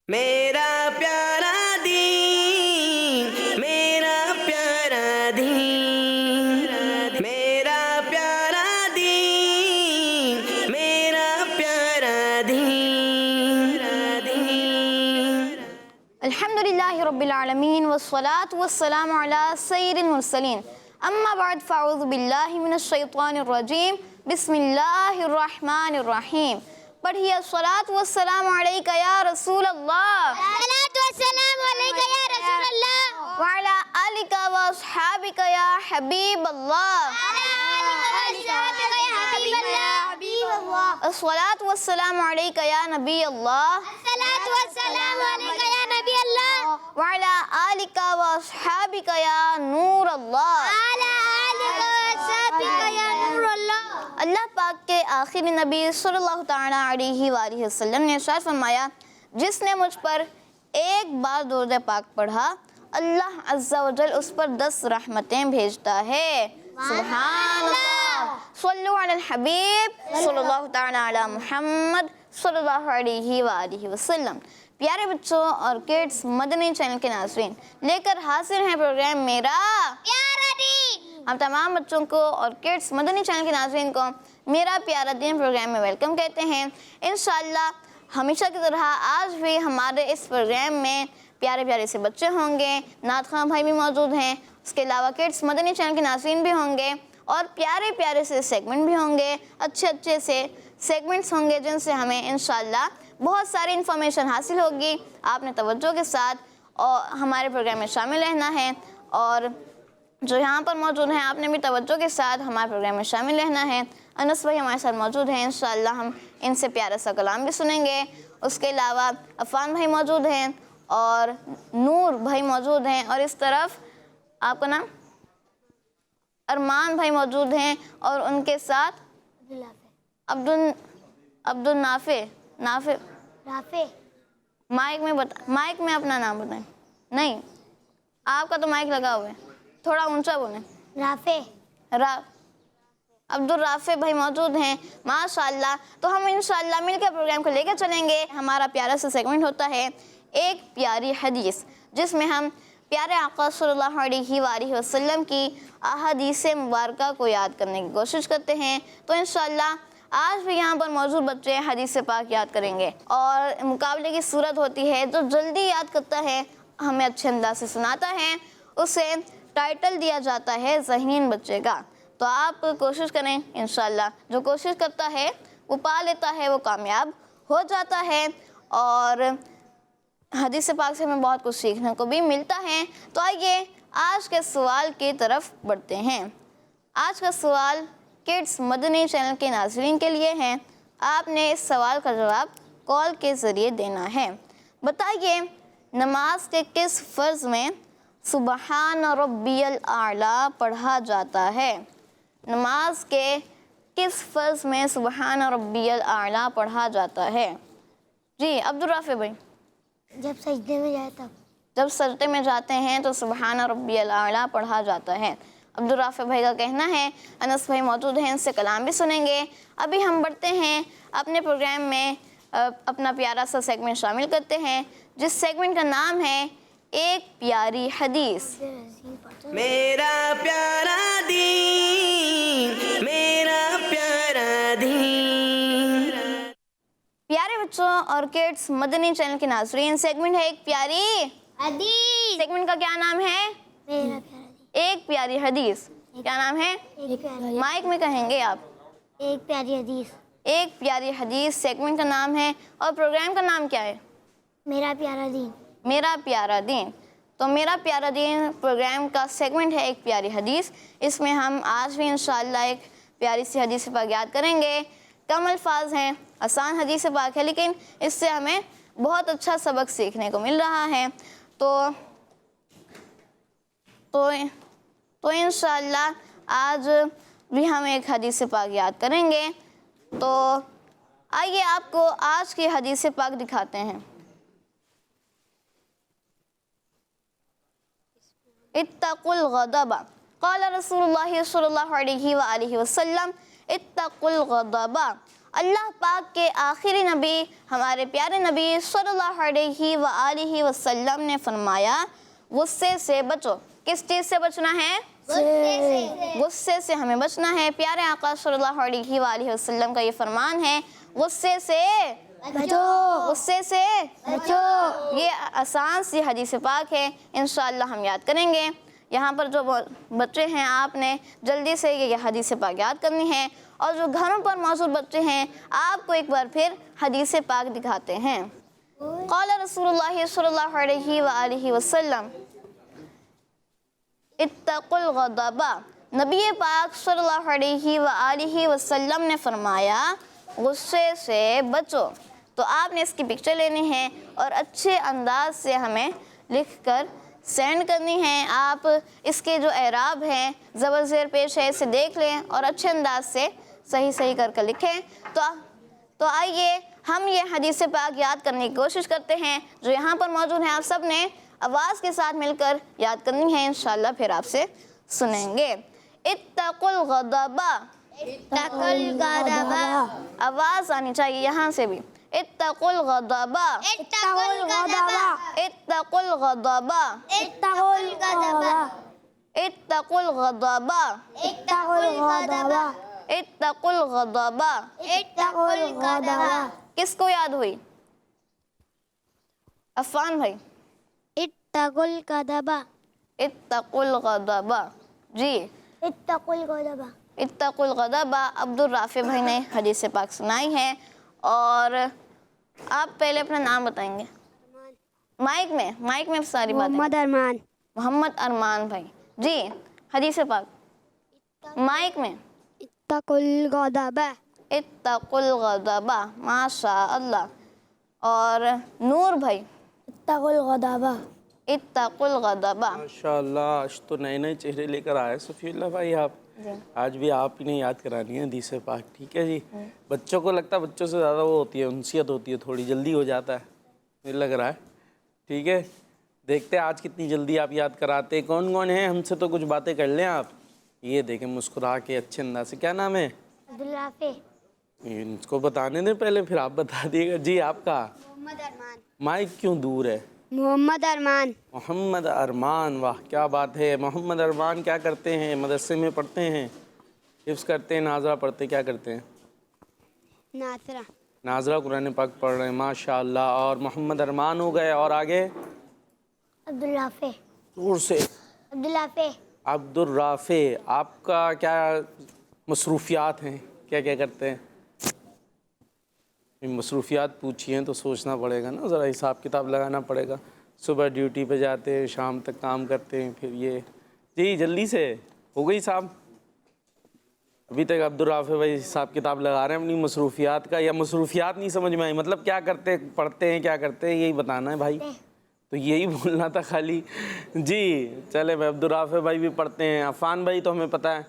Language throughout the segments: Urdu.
میرا پیارا دین، میرا پیارا دین، میرا پیارا دین، میرا پیارا دین۔ الحمد للہ رب العالمین والصلاة والسلام علی سید المرسلین، اما بعد فاعوذ باللہ من الشیطان الرجیم، بسم اللہ الرحمن الرحیم۔ پڑھیے الصلاة والسلام علیکہ یا رسول اللہ، الصلاة والسلام علیکہ یا رسول اللہ، وعلی آلکہ واصحابکہ یا حبیب اللہ، الصلاة والسلام علیکہ یا نبی اللہ، الصلاة والسلام علیکہ یا نبی اللہ، وعلی آلکہ واصحابکہ یا نور اللہ۔ اللہ پاک کے آخری نبی صلی اللہ تعالیٰ علیہ وآلہ وسلم نے ارشاد فرمایا، جس نے مجھ پر ایک بار درود پاک پڑھا اللہ عز و جل اس پر 10 رحمتیں بھیجتا ہے۔ سبحان اللہ، صلو علی الحبیب صلی اللہ تعالیٰ علی محمد صلی اللہ علیہ وآلہ وسلم۔ پیارے بچوں اور کڈس مدنی چینل کے ناظرین، لے کر حاضر ہیں پروگرام میرا پیارا دین۔ ہم تمام بچوں کو اور کڈس مدنی چینل کے ناظرین کو میرا پیارا دین پروگرام میں ویلکم کہتے ہیں۔ انشاءاللہ ہمیشہ کی طرح آج بھی ہمارے اس پروگرام میں پیارے پیارے سے بچے ہوں گے، نعت خواں بھائی بھی موجود ہیں، اس کے علاوہ کڈس مدنی چینل کے ناظرین بھی ہوں گے، اور پیارے پیارے سے سیگمنٹ بھی ہوں گے، اچھے سے سیگمنٹس ہوں گے جن سے ہمیں انشاءاللہ بہت ساری انفارمیشن حاصل ہوگی۔ آپ نے توجہ کے ساتھ اور ہمارے پروگرام میں شامل رہنا ہے، اور جو یہاں پر موجود ہیں آپ نے بھی توجہ کے ساتھ ہمارے پروگرام میں شامل رہنا ہے۔ انس بھائی ہمارے ساتھ موجود ہیں، انشاءاللہ ہم ان سے پیارا سا کلام بھی سنیں گے۔ اس کے علاوہ عفان بھائی موجود ہیں اور نور بھائی موجود ہیں، اور اس طرف آپ کا نام ارمان بھائی موجود ہیں، اور ان کے ساتھ عبد النافع رافع، مائک میں اپنا نام بتائیں۔ نہیں، آپ کا تو مائک لگا ہوا ہے، تھوڑا اونچا بولیں۔ رافع، عبد الرافع بھائی موجود ہیں، ماشاءاللہ۔ تو ہم انشاءاللہ مل کے پروگرام کو لے کے چلیں گے۔ ہمارا پیارا سا سیگمنٹ ہوتا ہے ایک پیاری حدیث، جس میں ہم پیارے آقا صلی اللہ علیہ وآلہ وسلم کی احادیث مبارکہ کو یاد کرنے کی کوشش کرتے ہیں۔ تو انشاءاللہ آج بھی یہاں پر موجود بچے حدیث پاک یاد کریں گے، اور مقابلے کی صورت ہوتی ہے جو جلدی یاد کرتا ہے، ہمیں اچھے انداز سے سناتا ہے، اسے ٹائٹل دیا جاتا ہے ذہین بچے کا۔ تو آپ کوشش کریں، انشاءاللہ جو کوشش کرتا ہے وہ پا لیتا ہے، وہ کامیاب ہو جاتا ہے، اور حدیث پاک سے ہمیں بہت کچھ سیکھنے کو بھی ملتا ہے۔ تو آئیے آج کے سوال کی طرف بڑھتے ہیں۔ آج کا سوال کڈس مدنی چینل کے ناظرین کے لیے ہے۔ آپ نے اس سوال کا جواب کال کے ذریعے دینا ہے۔ بتائیے، نماز کے کس فرض میں سبحان ربی الاعلیٰ پڑھا جاتا ہے؟ نماز کے کس فرض میں سبحان ربی الاعلیٰ پڑھا جاتا ہے؟ جی عبد الرافع بھائی۔ جب سجدے میں جائے تب۔ جب سجدے میں جاتے ہیں تو سبحان ربی الاعلیٰ پڑھا جاتا ہے، عبد الرافع بھائی کا کہنا ہے۔ انس بھائی موجود ہیں، ان سے کلام بھی سنیں گے۔ ابھی ہم بڑھتے ہیں اپنے پروگرام میں، اپنا پیارا سا سیگمنٹ شامل کرتے ہیں، جس سیگمنٹ کا نام ہے ایک پیاری حدیث۔ میرا پیارا دین، میرا پیارا دین۔ پیارے بچوں اور کڈس مدنی چینل کے ناظرین، سیگمنٹ ہے ایک پیاری حدیث۔ سیگمنٹ کا کیا نام ہے؟ میرا پیارا ایک پیاری حدیث۔ کیا نام ہے؟ دین، مائک میں کہیں گے آپ۔ ایک پیاری حدیث۔ ایک پیاری حدیث سیگمنٹ کا نام ہے، اور پروگرام کا نام کیا ہے؟ میرا پیارا دین۔ میرا پیارا دین۔ تو میرا پیارا دین پروگرام کا سیگمنٹ ہے ایک پیاری حدیث۔ اس میں ہم آج بھی انشاءاللہ ایک پیاری سی حدیث پاک یاد کریں گے۔ کم الفاظ ہیں، آسان حدیث پاک ہے، لیکن اس سے ہمیں بہت اچھا سبق سیکھنے کو مل رہا ہے۔ تو انشاءاللہ آج بھی ہم ایک حدیث پاک یاد کریں گے۔ تو آئیے آپ کو آج کی حدیث پاک دکھاتے ہیں۔ اتقوا الغضب، قال رسول اللہ صلی اللہ علیہ وآلہ وسلم اتقوا الغضب، اللہ پاک کے آخری نبی ہمارے پیارے نبی صلی اللہ علیہ وآلہ وسلم نے فرمایا غصے سے بچو. کس چیز سے بچنا ہے؟ غصے سے ہمیں بچنا ہے. پیارے آقا صلی اللہ علیہ وآلہ وسلم کا یہ فرمان ہے غصے سے بچو, غصے سے بچو. یہ آسان سی حدیث پاک ہے, انشاءاللہ ہم یاد کریں گے. یہاں پر جو بچے ہیں آپ نے جلدی سے یہ حدیث پاک یاد کرنی ہے, اور جو گھروں پر موجود بچے ہیں آپ کو ایک بار پھر حدیث پاک دکھاتے ہیں. قال رسول اللہ صلی اللہ علیہ وآلہ وسلم اتقوا الغضب. نبی پاک صلی اللہ علیہ وآلہ وسلم نے فرمایا غصے سے بچو. تو آپ نے اس کی پکچر لینی ہے اور اچھے انداز سے ہمیں لکھ کر سینڈ کرنی ہے. آپ اس کے جو اعراب ہیں زبر زیر پیش ہے اسے دیکھ لیں اور اچھے انداز سے صحیح کر لکھیں. تو آئیے ہم یہ حدیث پاک یاد کرنے کی کوشش کرتے ہیں جو یہاں پر موجود ہیں. آپ سب نے آواز کے ساتھ مل کر یاد کرنی ہے, انشاءاللہ پھر آپ سے سنیں گے. اتقوا الغضب. اتقوا الغضب. آواز آنی چاہیے یہاں سے بھی. اتقوا الغضب. اتقوا الغضب. اتقوا الغضب. اتقوا الغضب. اتقوا الغضب. اتقوا الغضب. اتقوا الغضب. اتقوا الغضب. کس کو یاد ہوئی؟ عفان بھائی. اتقوا الغضب. اتقوا الغضب. جی اتقوا الغضب. اتقوا الغضب عبد الرافع بھائی نے حدیث پاک سنائی ہے. اور آپ پہلے اپنا نام بتائیں گے مائک میں ساری باتیں. محمد ارمان. محمد ارمان بھائی. جی حدیث پاک مائک میں. اتقوا الغضب. اتقوا الغضب. ماشاء اللہ. اور نور بھائی. اتقوا الغضب. اتقوا الغضب. ماشاءاللہ آج تو نئے چہرے لے کر آئے صفی اللہ بھائی آپ. آج بھی آپ ہی نے یاد کرانی ہے حدیث پاک, ٹھیک ہے جی. بچوں کو لگتا ہے بچوں سے زیادہ وہ ہوتی ہے انسیت ہوتی ہے, تھوڑی جلدی ہو جاتا ہے مجھے لگ رہا ہے. ٹھیک ہے دیکھتے ہیں آج کتنی جلدی آپ یاد کراتے. کون کون ہیں ہم سے تو کچھ باتیں کر لیں آپ. یہ دیکھیں مسکرا کے اچھے انداز سے. کیا نام ہے؟ عبدالرافع. ان کو بتانے دیں پہلے پھر آپ بتا دیے گا. جی آپ کا محمد ارمان. مائک کیوں دور ہے؟ محمد ارمان. محمد ارمان. واہ کیا بات ہے. محمد ارمان کیا کرتے ہیں؟ مدرسے میں پڑھتے ہیں, حفظ کرتے ہیں, ناظرہ پڑھتے ہیں, کیا کرتے ہیں؟ ناصرہ. ناظرہ قرآن پاک پڑھ رہے ہیں ماشاءاللہ. اور محمد ارمان ہو گئے, اور آگے عبدالرافع. زور سے. عبدالرافع. عبد الرافع. آپ کا کیا مصروفیات ہیں, کیا کیا کرتے ہیں؟ مصروفیات پوچھی ہیں تو سوچنا پڑے گا نا, ذرا حساب کتاب لگانا پڑے گا. صبح ڈیوٹی پہ جاتے ہیں, شام تک کام کرتے ہیں, پھر یہ. جی جلدی سے ہو گئی صاحب. ابھی تک عبد الرافع بھائی حساب کتاب لگا رہے ہیں اپنی مصروفیات کا, یا مصروفیات نہیں سمجھ میں آئی, مطلب کیا کرتے پڑھتے ہیں, کیا کرتے ہیں, یہی بتانا ہے بھائی. تو یہی بولنا تھا خالی. جی چلے بھائی عبد الرافع بھائی بھی پڑھتے ہیں. عفان بھائی تو ہمیں پتہ ہے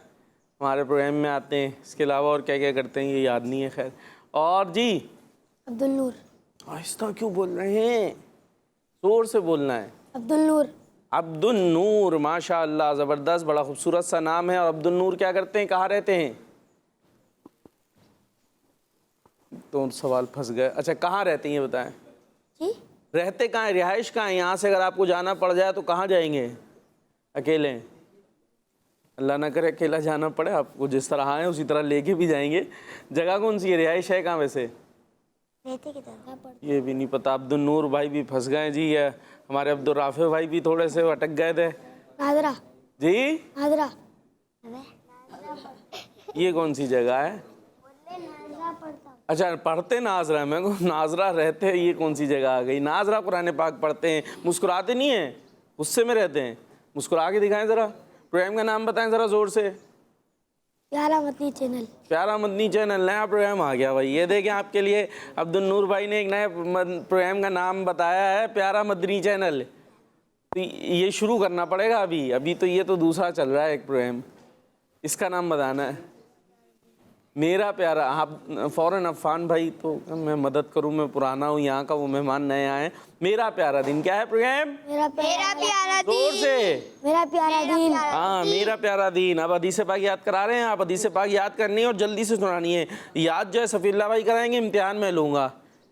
ہمارے پروگرام میں آتے ہیں, اس کے علاوہ اور کیا کیا کرتے ہیں یہ یاد نہیں ہے. خیر. اور جی عبد النور. آہستہ کیوں بول رہے ہیں, زور سے بولنا ہے. عبد النور. عبد النور. ماشاء اللہ زبردست, بڑا خوبصورت سا نام ہے. اور عبد النور کیا کرتے ہیں, کہاں رہتے ہیں؟ تو سوال پھنس گئے. اچھا کہاں رہتے ہیں یہ بتائیں. جی رہتے کہاں ہیں, رہائش کہاں ہے؟ یہاں سے اگر آپ کو جانا پڑ جائے تو کہاں جائیں گے؟ اکیلے؟ اللہ نہ کرے اکیلا جانا پڑے آپ کو, جس طرح آئے اسی طرح لے کے بھی جائیں گے. جگہ کون سی ہے, رہائش ہے کہاں ویسے؟ رہتے کی طرف. یہ بھی نہیں پتا. عبد النور بھائی بھی پھنس گئے جی. ہمارے عبد الرافع بھائی بھی تھوڑے سے اٹک گئے تھے. ناظرہ. جی ناظرہ. یہ کون سی جگہ ہے؟ اچھا پڑھتے ناظرہ, میں کو ناظرہ رہتے, یہ کون سی جگہ آ گئی. ناظرہ قرآن پاک پڑھتے ہیں, مسکراتے نہیں ہیں, غصے میں رہتے ہیں. مسکرا کے دکھائیں ذرا. پروگرام کا نام بتائیں ذرا زور سے. پیارا مدنی چینل. پیارا مدنی چینل نیا پروگرام آ گیا بھائی. یہ دیکھیں آپ کے لیے عبد النور بھائی نے ایک نئے پروگرام کا نام بتایا ہے, پیارا مدنی چینل. تو یہ شروع کرنا پڑے گا ابھی تو یہ تو دوسرا چل رہا ہے ایک پروگرام, اس کا نام بتانا ہے. میرا پیارا آپ فوراً عفان بھائی تو میں مدد کروں, میں پرانا ہوں یہاں کا, وہ مہمان نئے آئے. میرا پیارا دین کیا ہے پروگرام؟ میرا پیارا زور سے. میرا پیارا دین. ہاں میرا پیارا دین. اب حدیث پاک یاد کرا رہے ہیں آپ, حدیث پاک یاد کرنی ہے اور جلدی سے سنانی ہے. یاد جو ہے صفی اللہ بھائی کرائیں گے, امتحان میں لوں گا,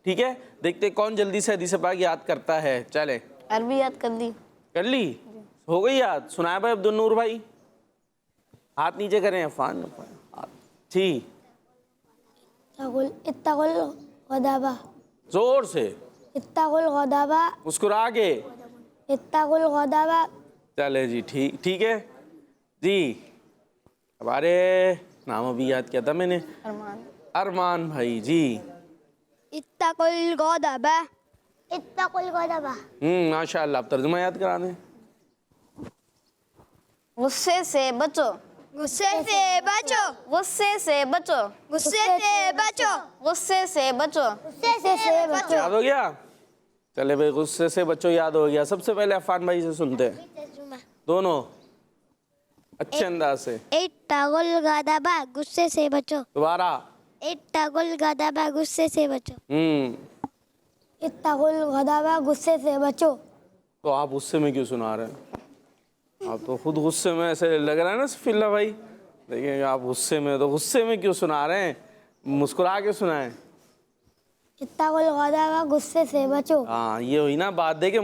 ٹھیک ہے؟ دیکھتے کون جلدی سے حدیث پاک یاد کرتا ہے. چلے عربی یاد کر دی. کر لی, ہو گئی یاد. سنائے بھائی عبد النور بھائی, ہاتھ نیچے کریں. عفان جی اتقوا الغضب. زور سے, اتقوا الغضب. مسکرا کے. اتقوا الغضب. چلے جی ٹھیک ہے جی. ہمارے نام ابھی یاد کیا تھا میں نے, ارمان بھائی جی. اتقوا الغضب. اتقوا الغضب. ماشاء اللہ. آپ ترجمہ یاد کرا دیں. غصے سے بچو. غصے سے بچو. غصے سے بچو. غصے سے بچو. غصے سے بچو. غصے سے بچو. یاد ہو گیا؟ چلے بھائی غصے سے بچو یاد ہو گیا. سب سے پہلے عفان بھائی سے سنتے ہیں دونوں اچھے انداز سے. اتقوا الغضب. غصے سے بچو. دوبارہ. اتقوا الغضب. غصے سے بچو. اتقوا الغضب. غصے سے بچو. تو آپ غصے میں کیوں سنا رہے ہیں؟ آپ تو خود غصے میں, ایسے لگ رہا ہے نا صفی اللہ بھائی. دیکھیں آپ غصے میں, تو غصے میں کیوں سنا رہے ہیں؟ مسکرا کے سنائیں. اتقوا الغضب. غصے سے بچو. ہاں یہ ہوئی نا بات. دیکھیں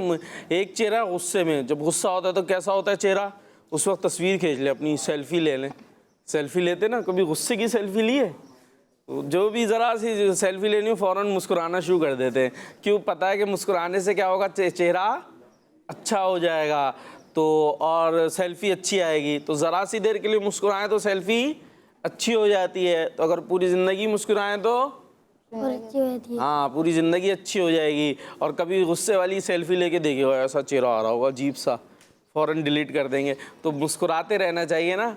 ایک چہرہ غصے میں, جب غصہ ہوتا ہے تو کیسا ہوتا ہے چہرہ, اس وقت تصویر کھینچ لیں, اپنی سیلفی لے لیں. سیلفی لیتے نا, کبھی غصے کی سیلفی لی ہے؟ جو بھی ذرا سی سیلفی لینی ہو فوراً مسکرانا شروع کر دیتے ہیں. کیوں؟ پتہ ہے کہ مسکرانے سے کیا ہوگا, چہرہ اچھا ہو جائے گا تو, اور سیلفی اچھی آئے گی. تو ذرا سی دیر کے لیے مسکرائیں تو سیلفی اچھی ہو جاتی ہے. تو اگر پوری زندگی مسکرائیں تو ہاں پوری زندگی اچھی ہو جائے گی. اور کبھی غصے والی سیلفی لے کے دیکھے ہو, ایسا چہرہ آ رہا ہوگا عجیب سا, فوراً ڈیلیٹ کر دیں گے. تو مسکراتے رہنا چاہیے نا,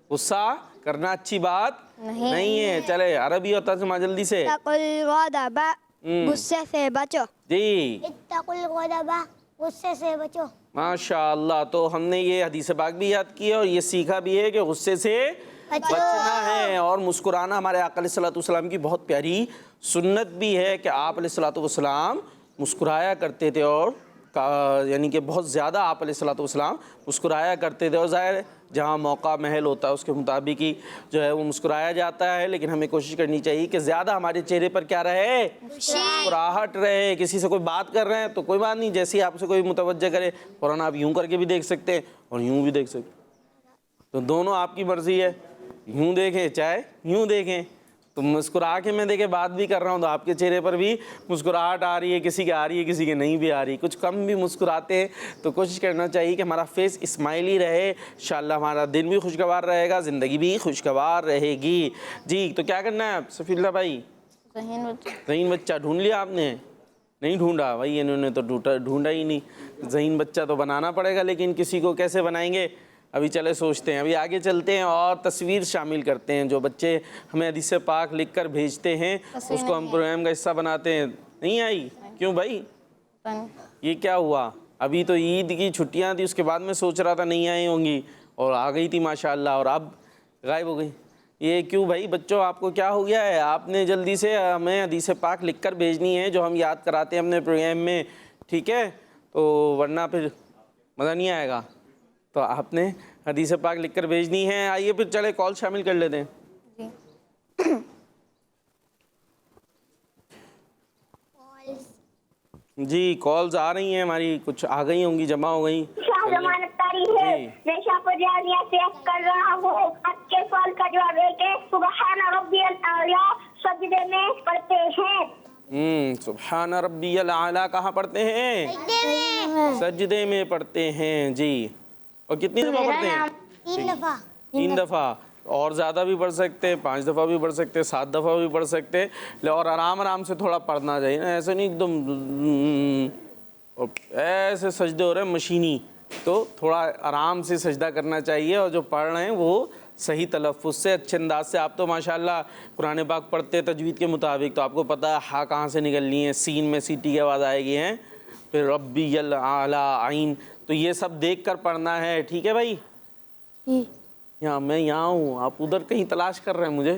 غصہ کرنا اچھی بات نہیں ہے. چلے عربی اور ترجمہ جلدی سے. اتقوا الغضب. غصے سے بچو. جی اتقوا الغضب. غصے سے بچو. ماشاء اللہ. تو ہم نے یہ حدیث پاک بھی یاد کی ہے اور یہ سیکھا بھی ہے کہ غصے سے بچنا ہے. اور مسکرانا ہمارے آقا علیہ الصلوۃ والسلام کی بہت پیاری سنت بھی ہے کہ آپ علیہ الصلوۃ والسلام مسکرایا کرتے تھے, اور یعنی کہ بہت زیادہ آپ علیہ الصلوۃ والسلام مسکرایا کرتے تھے. اور ظاہر جہاں موقع محل ہوتا ہے اس کے مطابق ہی جو ہے وہ مسکرایا جاتا ہے. لیکن ہمیں کوشش کرنی چاہیے کہ زیادہ ہمارے چہرے پر کیا رہے, مسکراہٹ رہے. کسی سے کوئی بات کر رہے ہیں تو کوئی بات نہیں, جیسے آپ سے کوئی متوجہ کرے فوراً آپ یوں کر کے بھی دیکھ سکتے ہیں اور یوں بھی دیکھ سکتے ہیں. تو دونوں آپ کی مرضی ہے, یوں دیکھیں چاہے یوں دیکھیں. تو مسکرا کے میں دیکھیں بات بھی کر رہا ہوں تو آپ کے چہرے پر بھی مسکراہٹ آ رہی ہے, کسی کے آ رہی ہے کسی کے نہیں بھی آ رہی. کچھ کم بھی مسکراتے ہیں تو کوشش کرنا چاہیے کہ ہمارا فیس اسمائلی رہے. انشاءاللہ ہمارا دن بھی خوشگوار رہے گا, زندگی بھی خوشگوار رہے گی. جی تو کیا کرنا ہے صفی اللہ بھائی؟ ذہین بچہ ڈھونڈ لیا آپ نے؟ نہیں ڈھونڈا بھائی, انہوں نے تو ڈھونڈا ہی نہیں. ذہین بچہ تو بنانا پڑے گا, لیکن کسی کو کیسے بنائیں گے ابھی چلے سوچتے ہیں. ابھی آگے چلتے ہیں اور تصویر شامل کرتے ہیں. جو بچے ہمیں حدیث پاک لکھ کر بھیجتے ہیں اس کو ہم پروگرام کا حصہ بناتے ہیں. نہیں آئی کیوں بھائی؟ یہ کیا ہوا؟ ابھی تو عید کی چھٹیاں تھی, اس کے بعد میں سوچ رہا تھا نہیں آئی ہوں گی اور آ گئی تھی ماشاءاللہ, اور اب غائب ہو گئی. یہ کیوں بھائی بچوں, آپ کو کیا ہو گیا ہے؟ آپ نے جلدی سے ہمیں حدیث پاک لکھ کر بھیجنی ہے جو ہم یاد کراتے ہیں اپنے پروگرام میں, ٹھیک ہے؟ تو ورنہ پھر مزہ نہیں آئے گا. تو آپ نے حدیث پاک لکھ کر بھیجنی ہے. آئیے پھر چلے کال شامل کر لیتے ہیں. جی کالز آ رہی ہیں ہماری, کچھ آ گئی ہوں گی, جمع ہو گئی. شاہجہاں اختاری ہے, میں شاہجہاں سے کر رہا ہوں. آپ کے سوال کا جواب ہے کہ سبحان ربی الاعلیٰ سجدے میں پڑھتے ہیں. سبحان ربی الاعلیٰ کہاں پڑھتے ہیں؟ سجدے میں پڑھتے ہیں. جی اور کتنی دفعہ پڑھتے ہیں؟ 3 دفعہ. اور زیادہ بھی پڑھ سکتے ہیں, 5 دفعہ بھی پڑھ سکتے ہیں, 7 دفعہ بھی پڑھ سکتے ہیں. اور آرام سے تھوڑا پڑھنا چاہیے نا, ایسے نہیں ایک دم ایسے سجدے ہو رہے ہیں مشینی. تو تھوڑا آرام سے سجدہ کرنا چاہیے, اور جو پڑھ رہے ہیں وہ صحیح تلفظ سے, اچھے انداز سے. آپ تو ماشاءاللہ قرآن پاک پڑھتے تجوید کے مطابق, تو آپ کو پتہ ہے ہاں کہاں سے نکلنی ہے, سین میں سیٹی کی آواز آئے گی, ہیں پھر ربی الاعلیٰ عین. تو یہ سب دیکھ کر پڑھنا ہے, ٹھیک ہے بھائی؟ یہاں میں یہاں ہوں, آپ ادھر کہیں تلاش کر رہے ہیں مجھے.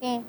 3।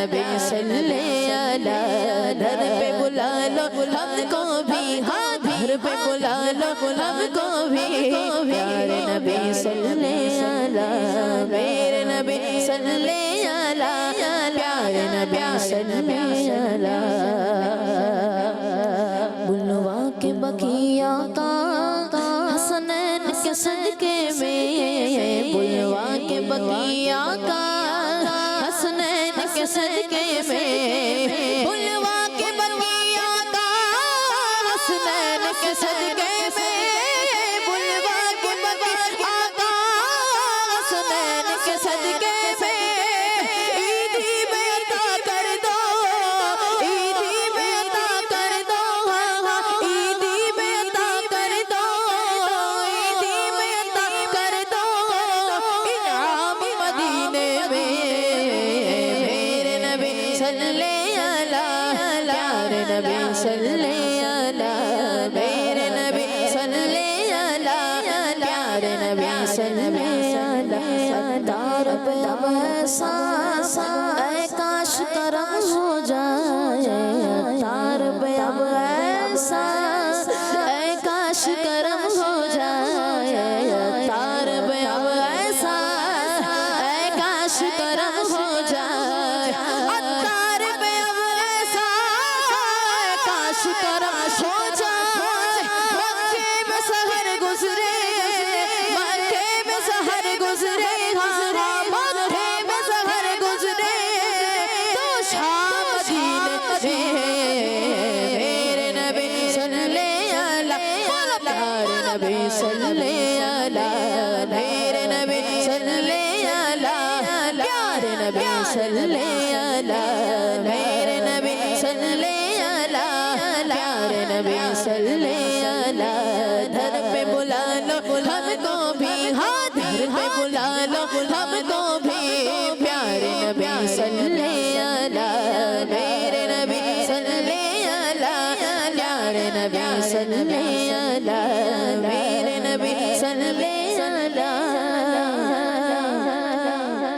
نبی صلی علی در پہ بلا لو ہم کو بھی ہاں در پہ بلا لو ہم کو بھی پیارے نبی صلی علی میرے نبی صلی علی پیارے نبی صلی علی بلوا کے بقیہ کا حسنین کے صدقے میں بلوا کے بقیہ کا حسنین کے صدقے میں بلوا کے بقیہ کا حسنین کے صدقے میں بلوا کے بقیہ کا حسنین کے صدقے میں عیدی میں عطا کر دو عیدی میں عطا کر دو عیدی میں عطا کر دو عیدی میں عطا کر دو انعام مدینے میں میرے نبی صلی علی پیارے نبی صلی علی میرے نبی صلی علی پیارے نبی صلی علی ستار پہ اب ایسا اے کاش کرم ہو جائے ستار پہ اب ایسا اے کاش کرم ہو جائے ستار پہ اب ایسا اے کاش کرم ہو جائے ستار پہ اب ایسا اے کاش کرم ہو جائے مکے میں سحر گزرے مکے میں سحر گزرے مکے میں سحر گزرے تو شام مدینے میرے نبی صلی علی پیارے نبی صلی علی میرے نبی صلی علی پیارے نبی صلی علی میرے نبی صلی علی پیارے نبی صلی علی در پہ بلا لو ہم کو بھی ہاں در پہ بلا لو ہم کو بھی پیارے نبی صلی علی میرے نبی صلی علی پیارے نبی صلی علی میرے نبی صلی علی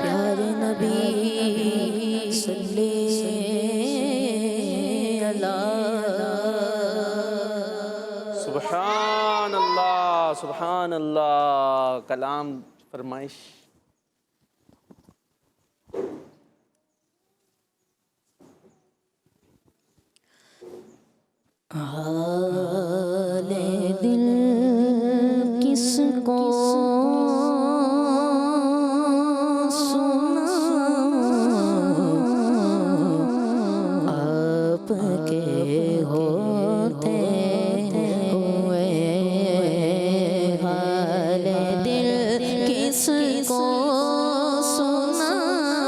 پیارے نبی صلی علی سبحان اللہ کلام فرمائش حال دل کس کو سناؤں آپ کے ہوتے ہوئے حال دل کس کو سناؤں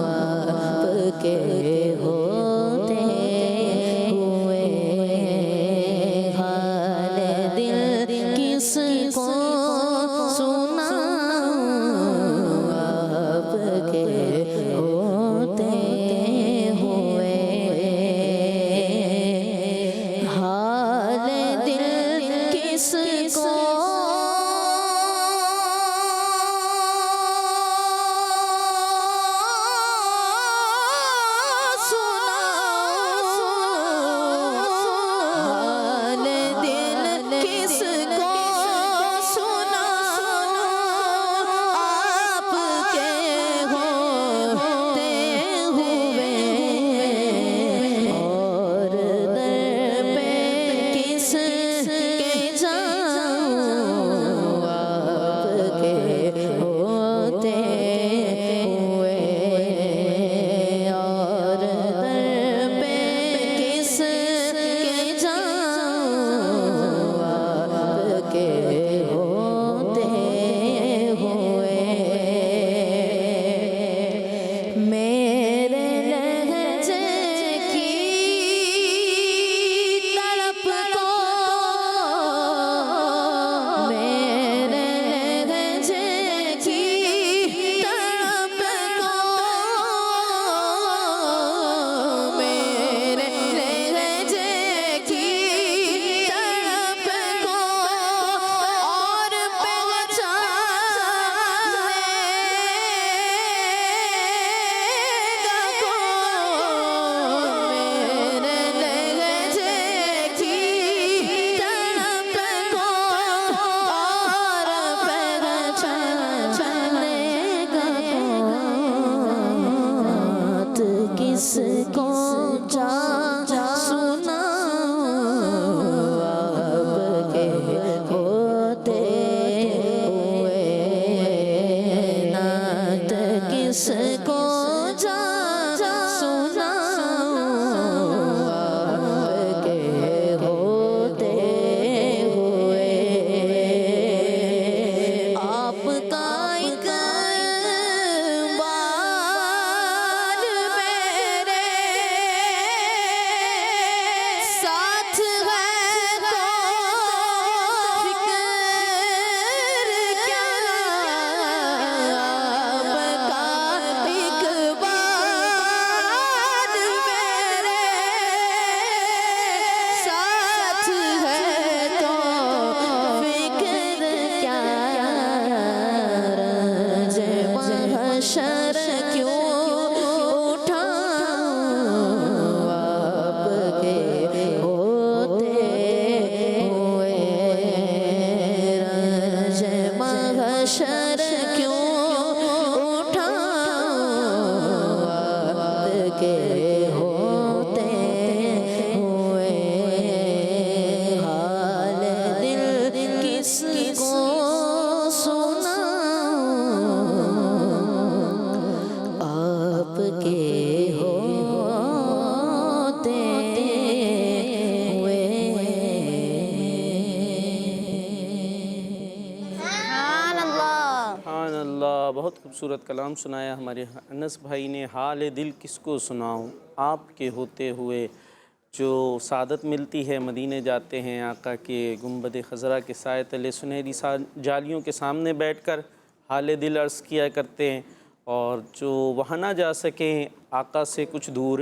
آپ کے ہوتے ہوئے حال دل کس کو سناؤں آپ کے ہوتے ہوئے حال دل کس کو محشر کیوں اٹھا وقت کے ہوتے ہوئے حال دل کس کو سنا آپ کے ہوتے ہوئے. سبحان اللہ. سبحان اللہ. بہت خوبصورت کلام سنایا ہمارے انس بھائی نے. حال دل کس کو سناؤں آپ کے ہوتے ہوئے. جو سعادت ملتی ہے مدینے جاتے ہیں آقا کے گنبد خضرا کے سائے تلے سنہری جالیوں کے سامنے بیٹھ کر حال دل عرض کیا کرتے ہیں. اور جو وہاں نہ جا سکیں آقا سے کچھ دور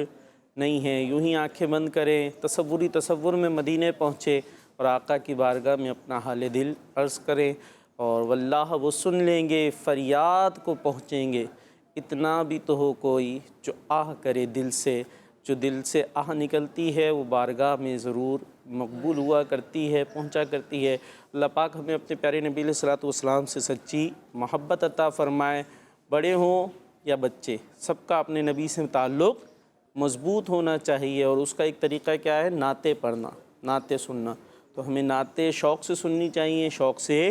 نہیں ہیں، یوں ہی آنکھیں بند کریں، تصور میں مدینے پہنچے اور آقا کی بارگاہ میں اپنا حال دل عرض کریں اور واللہ وہ سن لیں گے، فریاد کو پہنچیں گے. اتنا بھی تو ہو کوئی جو آہ کرے دل سے. جو دل سے آہ نکلتی ہے وہ بارگاہ میں ضرور مقبول ہوا کرتی ہے، پہنچا کرتی ہے. اللہ پاک ہمیں اپنے پیارے نبی علیہ الصلوۃ والسلام سے سچی محبت عطا فرمائے. بڑے ہوں یا بچے، سب کا اپنے نبی سے تعلق مضبوط ہونا چاہیے. اور اس کا ایک طریقہ کیا ہے؟ نعتیں پڑھنا، نعتیں سننا. تو ہمیں نعتیں شوق سے سننی چاہیے، شوق سے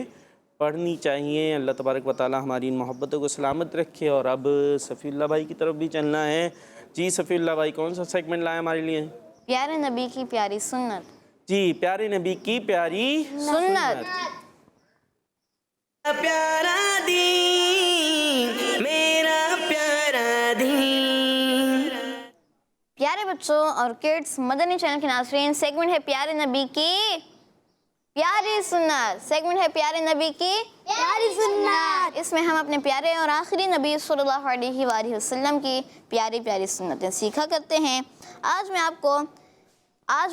پڑھنی چاہیے. اللہ تبارک و تعالی ہماری ان محبتوں کو سلامت رکھے. اور اب صفی اللہ بھائی کی طرف بھی چلنا ہے. جی صفی اللہ بھائی کون سا سیگمنٹ لائے ہمارے لیے؟ پیارے نبی کی پیاری سنت. جی پیارے نبی کی پیاری سنت. پیارا دین میرا پیارا دین. پیارے بچوں اور کڈس، مدنی چینل کے ناظرین، سیگمنٹ ہے پیارے نبی کی پیاری سنت. سیگمنٹ ہے پیارے نبی کی پیاری سنت. اس میں ہم اپنے پیارے اور آخری نبی صلی اللہ علیہ وآلہ وسلم کی پیاری پیاری سنتیں سیکھا کرتے ہیں. آج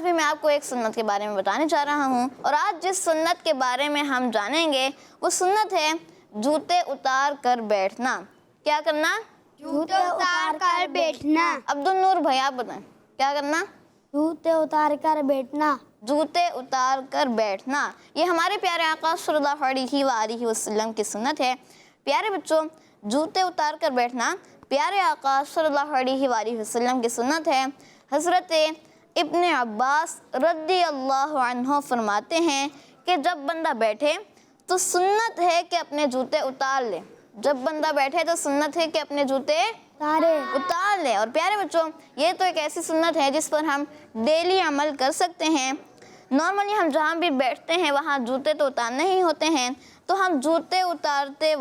بھی میں آپ کو ایک سنت کے بارے میں بتانے جا رہا ہوں. اور آج جس سنت کے بارے میں ہم جانیں گے وہ سنت ہے جوتے اتار کر بیٹھنا. کیا کرنا؟ جوتے اتار کر بیٹھنا. عبد النور بھائی آپ بتائیں کیا کرنا؟ جوتے اتار کر بیٹھنا. جوتے اتار کر بیٹھنا. یہ ہمارے پیارے آقا صلی اللہ علیہ وآلہ وسلم کی سنت ہے. پیارے بچوں، جوتے اتار کر بیٹھنا پیارے آقا صلی اللہ علیہ وآلہ وسلم کی سنت ہے. حضرت ابن عباس رضی اللہ عنہ فرماتے ہیں کہ جب بندہ بیٹھے تو سنت ہے کہ اپنے جوتے اتار لے. جب بندہ بیٹھے تو سنت ہے کہ اپنے جوتے اتار لے. اور پیارے بچوں، یہ تو ایک ایسی سنت ہے جس پر ہم ڈیلی عمل کر سکتے ہیں. نارملی ہم جہاں بھی بیٹھتے ہیں وہاں جوتے تو اتارنے ہی ہوتے ہیں. تو ہم جوتے اتارتے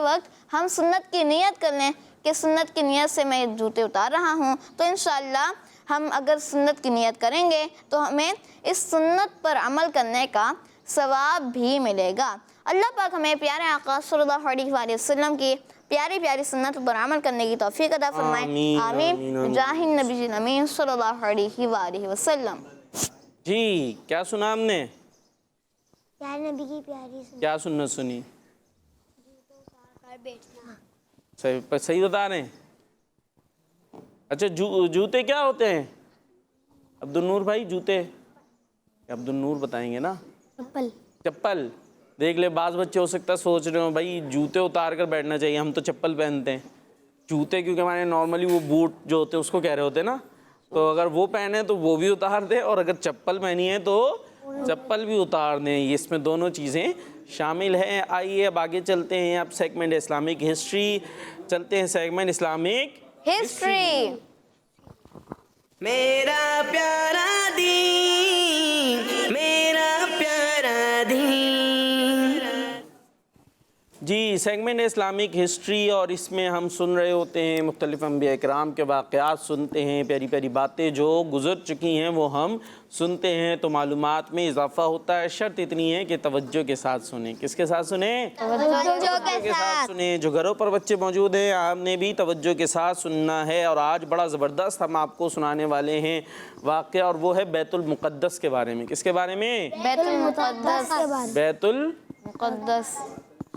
وقت ہم سنت کی نیت کر لیں کہ سنت کی نیت سے میں جوتے اتار رہا ہوں. تو انشاءاللہ ہم اگر سنت کی نیت کریں گے تو ہمیں اس سنت پر عمل کرنے کا ثواب بھی ملے گا. اللہ پاک ہمیں پیارے آقا صلی اللہ علیہ وآلہ وسلم کی پیاری پیاری سنت پر عمل کرنے کی توفیق عطا فرمائے. آمین. جاہ النبی الامین صلی اللہ علیہ وآلہ وسلم. جی کیا سنا ہم نے؟ پیارے نبی کی پیاری سنت. کیا سنت سنی؟ اتار کر بیٹھنا. صحیح بتا رہے ہیں؟ اچھا جوتے کیا ہوتے ہیں عبد النور بھائی؟ جوتے عبد النور بتائیں گے نا. چپل. دیکھ لے بعض بچے ہو سکتا ہے سوچ رہے ہوں بھائی جوتے اتار کر بیٹھنا چاہیے، ہم تو چپل پہنتے ہیں. جوتے کیونکہ ہمارے نارملی وہ بوٹ جو ہوتے ہیں اس کو کہہ رہے ہوتے ہیں نا، تو اگر وہ پہنے تو وہ بھی اتار دے، اور اگر چپل پہنی ہے تو چپل بھی اتار دیں. اس میں دونوں چیزیں شامل ہیں. آئیے اب آگے چلتے ہیں. اب سیگمنٹ اسلامک ہسٹری چلتے ہیں. Segment Islamic history. میرا پیارا دین میرا پیارا دین. جی سیگمنٹ اسلامک ہسٹری، اور اس میں ہم سن رہے ہوتے ہیں مختلف انبیاء کرام کے واقعات سنتے ہیں. پیاری پیاری باتیں جو گزر چکی ہیں وہ ہم سنتے ہیں تو معلومات میں اضافہ ہوتا ہے. شرط اتنی ہے کہ توجہ کے ساتھ سنیں. کس کے ساتھ سنیں؟ توجہ کے ساتھ سنیں. جو گھروں پر بچے موجود ہیں آپ نے بھی توجہ کے ساتھ سننا ہے. اور آج بڑا زبردست ہم آپ کو سنانے والے ہیں واقعہ، اور وہ ہے بیت المقدس کے بارے میں. کس کے بارے میں؟ بیت المقدس. بیت مقدس.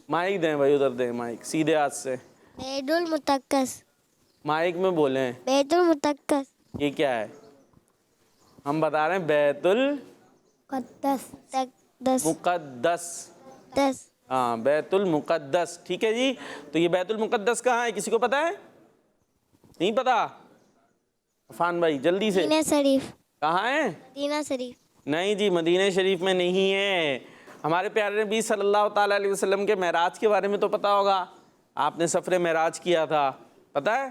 مائک دیں بھائی، ادھر دیں مائک سیدھے ہاتھ سے. بیت المقدس. مائک میں بولیں. بیت المقدس. یہ کیا ہے؟ ہم بتا رہے ہیں بیت مقدس. المقدس. ہاں بیت المقدس. ٹھیک ہے جی. تو یہ بیت المقدس کہاں ہے, کسی کو پتا ہے؟ نہیں پتا؟ عفان بھائی جلدی سے. مدینہ شریف. کہاں ہے؟ مدینہ شریف. نہیں جی, مدینہ شریف میں نہیں ہے. ہمارے پیارے نبی صلی اللہ تعالیٰ علیہ وسلم کے معراج کے بارے میں تو پتا ہوگا, آپ نے سفر معراج کیا تھا, پتا ہے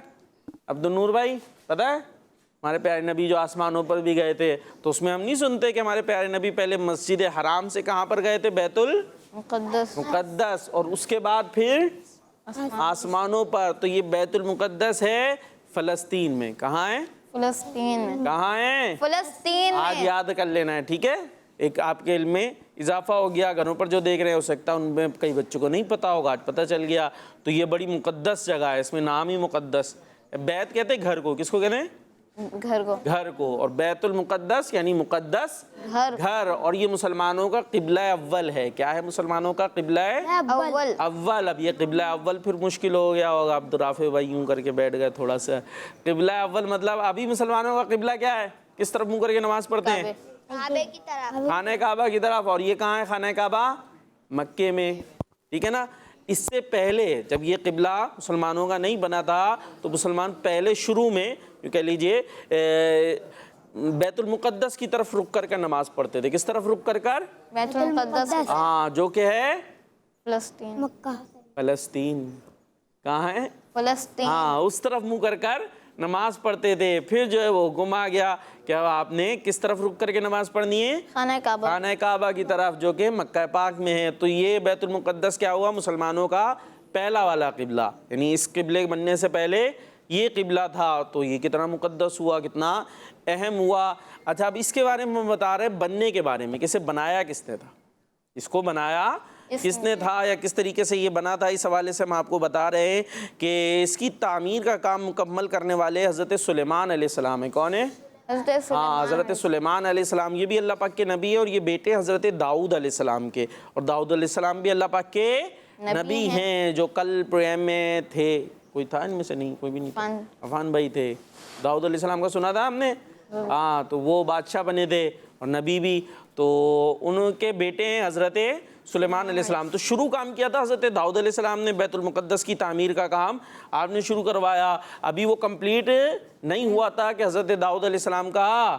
عبد النور بھائی؟ پتا ہے ہمارے پیارے نبی جو آسمانوں پر بھی گئے تھے, تو اس میں ہم نہیں سنتے کہ ہمارے پیارے نبی پہلے مسجد حرام سے کہاں پر گئے تھے؟ بیت المقدس, اور اس کے بعد پھر آسمانوں پر. تو یہ بیت المقدس ہے فلسطین میں. کہاں ہے؟ فلسطین میں. کہاں ہے؟ فلسطین آج میں. یاد کر لینا ہے, ٹھیک ہے؟ ایک آپ کے علم میں اضافہ ہو گیا. گھروں پر جو دیکھ رہے ہیں ہو سکتا ہے ان میں کئی بچوں کو نہیں پتا ہوگا, آج پتہ چل گیا. تو یہ بڑی مقدس جگہ ہے, اس میں نام ہی مقدس. بیت کہتے ہیں گھر کو, کس کو کہتے ہیں؟ گھر کو. اور بیت المقدس یعنی مقدس گھر. اور یہ مسلمانوں کا قبلہ اول ہے. کیا ہے مسلمانوں کا قبلہ اول؟ اب یہ قبلہ اول پھر مشکل ہو گیا ہوگا. عبد الرافع بھائی یوں کر کے بیٹھ گئے تھوڑا سا. قبلہ اول مطلب ابھی مسلمانوں کا قبلہ کیا ہے؟ کس طرف منہ کر کے نماز پڑھتے ہیں؟ کعبے کی طرف. خانہ کعبہ کی طرف. اور یہ کہاں ہے خانہ کعبہ؟ مکے میں. ٹھیک ہے نا. اس سے پہلے جب یہ قبلہ مسلمانوں کا نہیں بنا تھا تو مسلمان پہلے شروع میں کہہ لیجئے بیت المقدس کی طرف رک کر نماز پڑھتے تھے. کس طرف رک کر؟ بیت المقدس. ہاں, جو کہ ہے فلسطین. مکہ. فلسطین. کہاں ہے؟ فلسطین. ہاں, اس طرف منہ کر نماز پڑھتے تھے. پھر جو ہے وہ حکم آ گیا کہ آپ نے کس طرف رک کر کے نماز پڑھنی ہے؟ خانہ کعبہ کی طرف, جو کہ مکہ پاک میں ہے. تو یہ بیت المقدس کیا ہوا؟ مسلمانوں کا پہلا والا قبلہ. یعنی اس قبلے بننے سے پہلے یہ قبلہ تھا. تو یہ کتنا مقدس ہوا, کتنا اہم ہوا. اچھا, اب اس کے بارے میں بتا رہے بننے کے بارے میں. کسے بنایا کس نے تھا؟ اس کو بنایا کس نے تھا, یا کس طریقے سے یہ بنا تھا؟ اس حوالے سے ہم آپ کو بتا رہے ہیں کہ اس کی تعمیر کا کام مکمل کرنے والے حضرت سلیمان علیہ السلام ہیں. کون ہے؟ ہاں, حضرت سلیمان علیہ السلام. یہ بھی اللہ پاک کے نبی ہے, اور یہ بیٹے حضرت داؤد علیہ السلام کے. اور داؤد علیہ السلام بھی اللہ پاک کے نبی ہیں, جو کل پروگرام میں تھے. کوئی تھا ان میں سے؟ نہیں, کوئی بھی نہیں تھا. عفان بھائی تھے. داؤد علیہ السلام کا سنا تھا ہم نے. ہاں, تو وہ بادشاہ بنے تھے اور نبی بھی. تو ان کے بیٹے ہیں حضرت سلیمان علیہ السلام. تو شروع کام کیا تھا حضرت داؤد علیہ السلام نے, بیت المقدس کی تعمیر کا کام آپ نے شروع کروایا. ابھی وہ کمپلیٹ نہیں ہوا تھا کہ حضرت داؤد علیہ السلام کا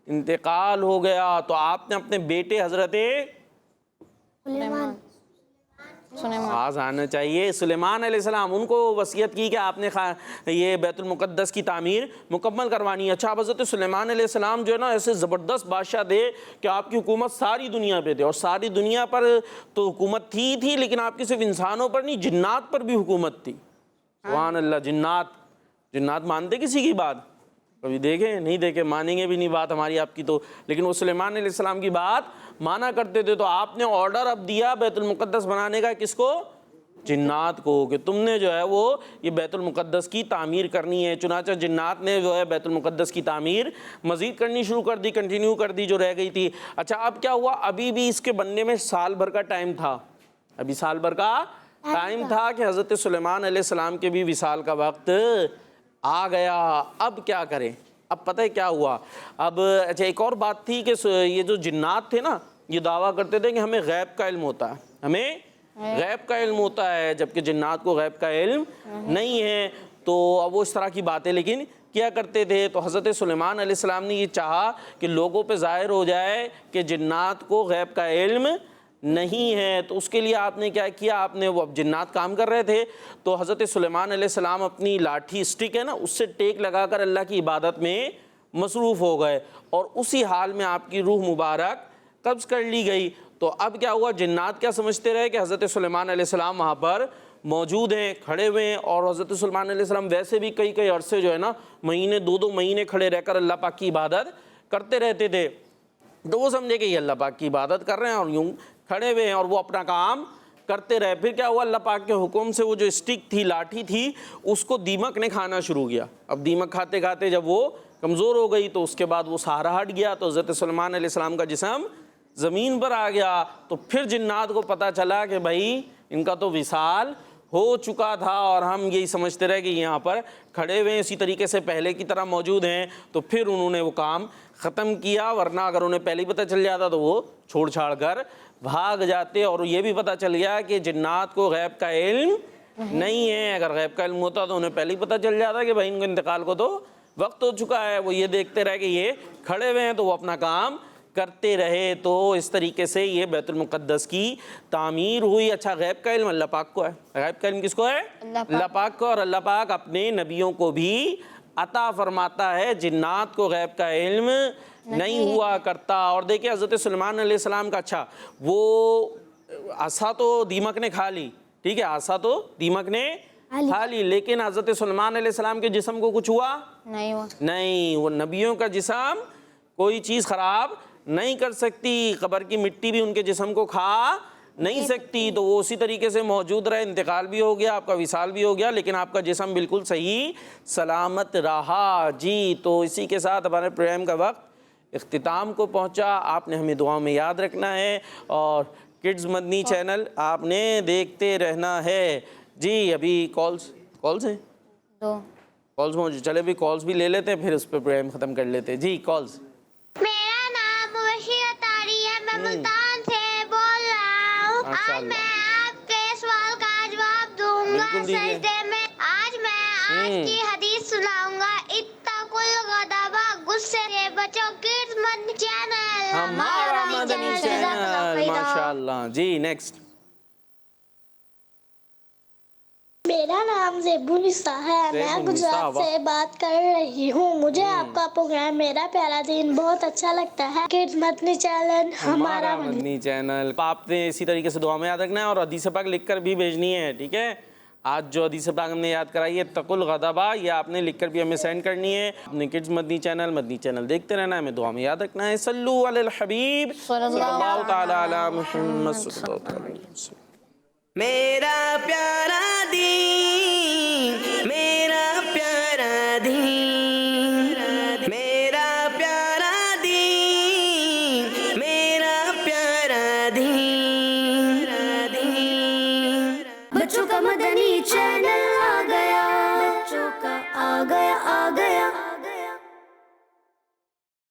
انتقال ہو گیا. تو آپ نے اپنے بیٹے حضرت آواز آنا چاہیے سلیمان علیہ السلام, ان کو وصیت کی کہ آپ نے یہ بیت المقدس کی تعمیر مکمل کروانی ہے. اچھا, اب حضرت سلیمان علیہ السلام جو ہے نا ایسے زبردست بادشاہ تھے کہ آپ کی حکومت ساری دنیا پہ تھے. اور ساری دنیا پر تو حکومت تھی, لیکن آپ کی صرف انسانوں پر نہیں, جنات پر بھی حکومت تھی. سبحان اللہ. جنات مانتے کسی کی بات؟ کبھی دیکھیں؟ نہیں دیکھیں, مانیں گے بھی نہیں بات ہماری آپ کی تو. لیکن وہ سلیمان علیہ السلام کی بات مانا کرتے تھے. تو آپ نے آرڈر اب دیا بیت المقدس بنانے کا, کس کو؟ جنات کو, کہ تم نے جو ہے وہ یہ بیت المقدس کی تعمیر کرنی ہے. چنانچہ جنات نے جو ہے بیت المقدس کی تعمیر مزید کرنی شروع کر دی, کنٹینیو کر دی جو رہ گئی تھی. اچھا, اب کیا ہوا؟ ابھی بھی اس کے بننے میں سال بھر کا ٹائم تھا. ابھی سال بھر کا ٹائم تھا کہ حضرت سلیمان علیہ السلام کے بھی وصال کا وقت آ گیا. اب کیا کریں؟ اب پتہ ہے کیا ہوا؟ اب اچھا, ایک اور بات تھی کہ یہ جو جنات تھے نا, یہ دعویٰ کرتے تھے کہ ہمیں غیب کا علم ہوتا ہے, ہمیں غیب کا علم ہوتا ہے, جبکہ جنات کو غیب کا علم نہیں ہے. تو اب وہ اس طرح کی باتیں لیکن کیا کرتے تھے. تو حضرت سلیمان علیہ السلام نے یہ چاہا کہ لوگوں پہ ظاہر ہو جائے کہ جنات کو غیب کا علم نہیں ہے. تو اس کے لیے آپ نے کیا کیا؟ آپ نے, وہ اب جنات کام کر رہے تھے, تو حضرت سلیمان علیہ السلام اپنی لاٹھی اسٹک ہے نا, اس سے ٹیک لگا کر اللہ کی عبادت میں مصروف ہو گئے. اور اسی حال میں آپ کی روح مبارک قبض کر لی گئی. تو اب کیا ہوا؟ جنات کیا سمجھتے رہے کہ حضرت سلیمان علیہ السلام وہاں پر موجود ہیں, کھڑے ہوئے ہیں. اور حضرت سلیمان علیہ السلام ویسے بھی کئی عرصے جو ہے نا, مہینے 2 مہینے کھڑے رہ کر اللہ پاک کی عبادت کرتے رہتے تھے. تو وہ سمجھے کہ یہ اللہ پاک کی عبادت کر رہے ہیں اور یوں کھڑے ہوئے ہیں, اور وہ اپنا کام کرتے رہے. پھر کیا ہوا؟ اللہ پاک کے حکم سے وہ جو اسٹک تھی, لاٹھی تھی, اس کو دیمک نے کھانا شروع کیا. اب دیمک کھاتے کھاتے جب وہ کمزور ہو گئی تو اس کے بعد وہ سہارا ہٹ گیا, تو حضرت سلیمان علیہ السلام کا جسم زمین پر آ گیا. تو پھر جنات کو پتہ چلا کہ بھائی ان کا تو وصال ہو چکا تھا, اور ہم یہی سمجھتے رہے کہ یہاں پر کھڑے ہوئے اسی طریقے سے پہلے کی طرح موجود ہیں. تو پھر انہوں نے وہ کام ختم کیا, ورنہ اگر انہیں پہلے ہی پتہ چل جاتا تو وہ چھوڑ چھاڑ کر بھاگ جاتے، اور یہ بھی پتہ چل گیا کہ جنات کو غیب کا علم نہیں ہے، اگر غیب کا علم ہوتا تو انہیں پہلے ہی پتہ چل جاتا کہ بھائی ان کے انتقال کو تو وقت ہو چکا ہے، وہ یہ دیکھتے رہے کہ یہ کھڑے ہوئے ہیں تو وہ اپنا کام کرتے رہے۔ تو اس طریقے سے یہ بیت المقدس کی تعمیر ہوئی۔ اچھا، غیب کا علم اللہ پاک کو ہے، غیب کا علم کس کو ہے؟ اللہ پاک کو، اور اللہ پاک اپنے نبیوں کو بھی عطا فرماتا ہے، جنات کو غیب کا علم نہیں ہوا کرتا۔ اور دیکھیں حضرت سلیمان علیہ السلام کا، اچھا وہ عصا تو دیمک نے کھا لی، ٹھیک ہے، عصا تو دیمک نے کھا لی، لیکن حضرت سلیمان علیہ السلام کے جسم کو کچھ ہوا نہیں۔ وہ نبیوں کا جسم کوئی چیز خراب نہیں کر سکتی، قبر کی مٹی بھی ان کے جسم کو کھا نہیں سکتی، تو وہ اسی طریقے سے موجود رہے، انتقال بھی ہو گیا، آپ کا وصال بھی ہو گیا، لیکن آپ کا جسم بالکل صحیح سلامت رہا۔ جی، تو اسی کے ساتھ ہمارے پروگرام کا وقت اختتام کو پہنچا۔ آپ نے ہمیں دعاؤں میں یاد رکھنا ہے، اور کڈز مدنی چینل آپ نے دیکھتے رہنا ہے۔ جی، ابھی کالز ہیں، کالز موجود، چلے بھی کالز بھی لے لیتے ہیں، پھر اس پہ پروگرام ختم کر لیتے ہیں۔ جی، کالز۔ میرا نام مبشرہ طاری ہے، میں ملتان سے بول رہا ہوں۔ آج میں آپ کے سوال کا جواب دوں گا سجدے میں۔ آج کی حدیث سناؤں گا، اتقوا الغضب، غصے سے بچو۔ کڈز مدنی چینل، ہمارا مدنی چینل، ماشاءاللہ۔ جی، نیکسٹ۔ میرا نام زیبو نساء ہے، میں گجرات سے بات کر رہی ہوں۔ مجھے آپ کا پروگرام میرا پیارا دین بہت اچھا لگتا ہے۔ کڈز مدنی چینل، ہمارا مدنی چینل۔ آپ نے اسی طریقے سے دعا میں یاد رکھنا ہے، اور حدیث پاک لکھ کر بھی بھیجنی ہے، ٹھیک ہے؟ آج جو حدیث پاک ہم نے یاد کرائی ہے اتقوا الغضب، یہ آپ نے لکھ کر بھی ہمیں سینڈ کرنی ہے۔ اپنے کڈز مدنی چینل دیکھتے رہنا ہے، ہمیں دعا میں یاد رکھنا ہے۔ صلو علی الحبیب صلی اللہ تعالی علی محمد صلی اللہ علیہ وسلم۔ میرا پیارا دین، میرا پیارا دین، میرا پیارا دین، میرا پیارا دین۔ بچوں کا مدنی چینل۔